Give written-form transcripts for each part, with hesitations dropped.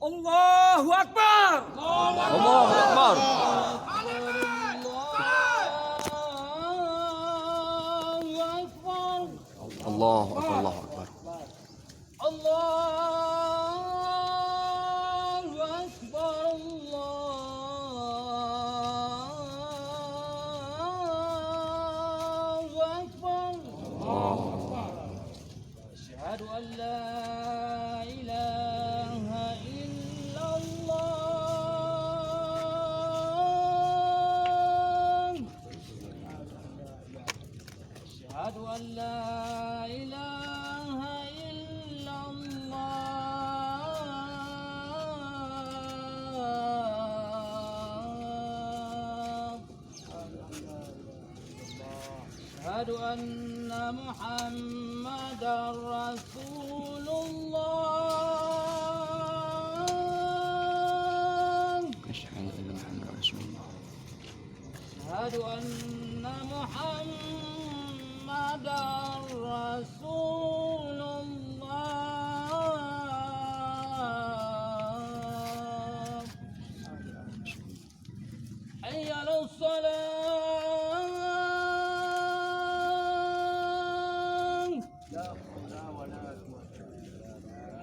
Allahu Akbar. Allahu Akbar. Allahu Akbar. Allahu Akbar. Asyhadu an la ilaha illallah. Asyhadu an la ilaha illallah. Asyhadu anna Muhammadar Rasulullah. Asyhadu anna Muhammadar Rasulullah. Asyhadu anna Muhammadar Rasulullah. Hayya 'alas salam.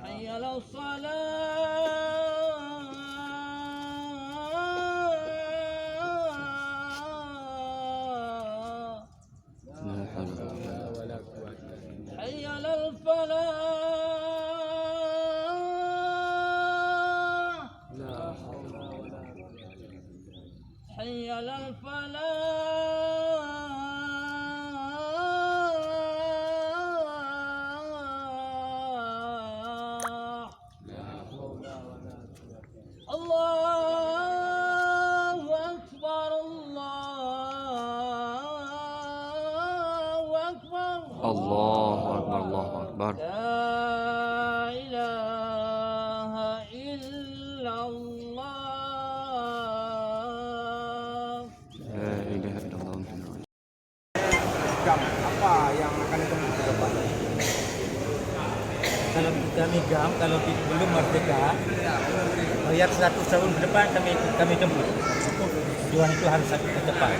Hayya 'alas salam. حي على الفلاح. حي على الفلاح. الله أكبر. الله أكبر. Allahu Akbar. Allahu Akbar. La ilaha illallah. La ilaha illallah Muhammadur Rasulullah. Apa yang akan ditempuh ke depan? Kalau kami kalau belum merdeka, yang 100 tahun ke depan kami tempuh. Tujuan itu harus ke depan.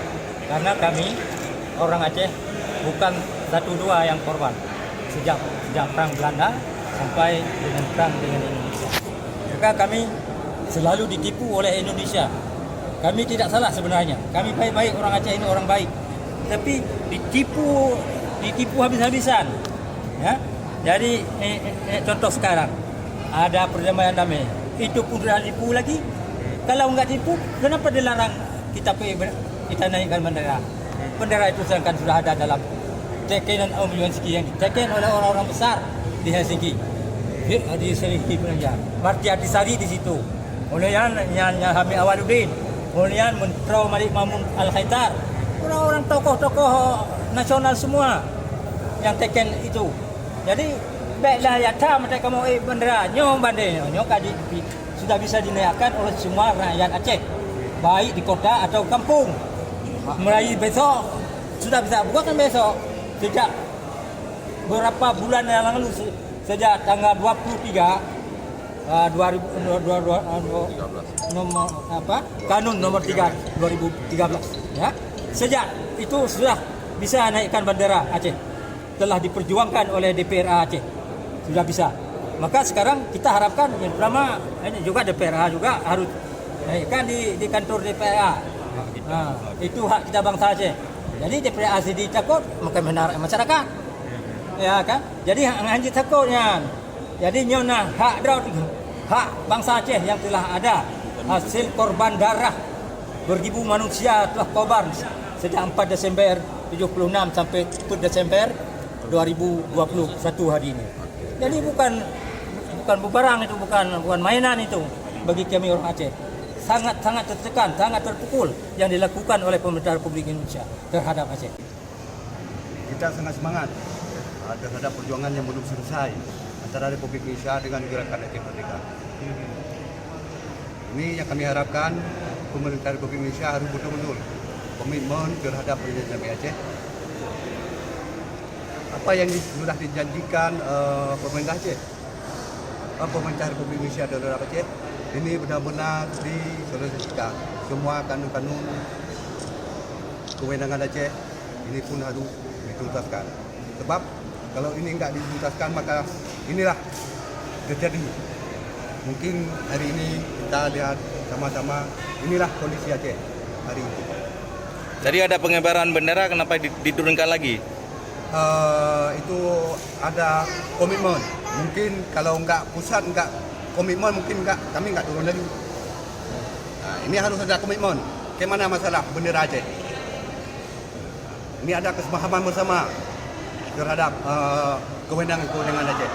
Karena kami orang Aceh bukan 1-2 yang korban sejak perang Belanda sampai dengan perang dengan Indonesia. Maka kami selalu ditipu oleh Indonesia. Kami tidak salah sebenarnya. Kami baik-baik, orang Aceh ini orang baik. Tapi ditipu habis-habisan. Ya. Jadi contoh sekarang ada perdamaian damai. Itu pun sudah tipu lagi. Kalau enggak tipu, kenapa dilarang kita naikkan bendera? Bendera itu sedangkan sudah ada dalam Teken dan Om Yuanski yang diteken oleh orang-orang besar di Helsinki. Di Helsinki punya. Marti Artisari di situ. Kemudian Hamid Awaluddin. Kemudian Menteri Malik Mamun Al-Khaitar. Orang-orang tokoh-tokoh nasional semua yang teken itu. Jadi baiklah ya mereka mau bendera nyong banding nyong kaji sudah bisa dinaikkan oleh semua rakyat Aceh, baik di kota atau kampung. Mulai besok sudah bisa bukan besok, sejak beberapa bulan yang lalu, sejak tanggal 23 nomor Kanun nomor 3 2013 ya. Sejak itu sudah bisa naikkan bendera Aceh. Telah diperjuangkan oleh DPRA Aceh. Sudah bisa. Maka sekarang kita harapkan yang pertama ini juga DPRA juga harus naikkan di kantor DPRA. Nah, itu hak kita bangsa Aceh. Jadi DPRA sendiri takut, maka menarik masyarakat. Ya kan? Jadi hanya takutnya. Jadi nyona hak bangsa Aceh yang telah ada hasil korban darah beribu manusia telah korban sejak 4 Desember 76 sampai 4 Desember 2021 hari ini. Jadi bukan bubarang itu, bukan mainan itu bagi kami orang Aceh. Sangat tertekan, sangat terpukul yang dilakukan oleh pemerintah Republik Indonesia terhadap Aceh. Kita sangat semangat terhadap perjuangan yang belum selesai antara Republik Indonesia dengan gerakan Aceh Merdeka. Ini yang kami harapkan pemerintah Republik Indonesia harus betul-betul komitmen terhadap perjanjian damai Aceh. Apa yang sudah dijanjikan pemerintah Aceh, pemerintah Republik Indonesia terhadap Aceh ini benar-benar diselesaikan. Semua kanun-kanun kewenangan Aceh ini pun harus dituntaskan. Sebab kalau ini enggak dituntaskan maka inilah terjadi. Mungkin hari ini kita lihat sama-sama inilah kondisi Aceh hari ini. Tadi ada pengibaran bendera, kenapa diturunkan lagi? Itu ada komitmen. Mungkin kalau enggak pusat enggak komitmen mungkin enggak kami enggak turun lagi. Nah, ini harus ada komitmen. Bagaimana masalah bendera Aceh? Ini ada kesepahaman bersama terhadap kewenangan Aceh.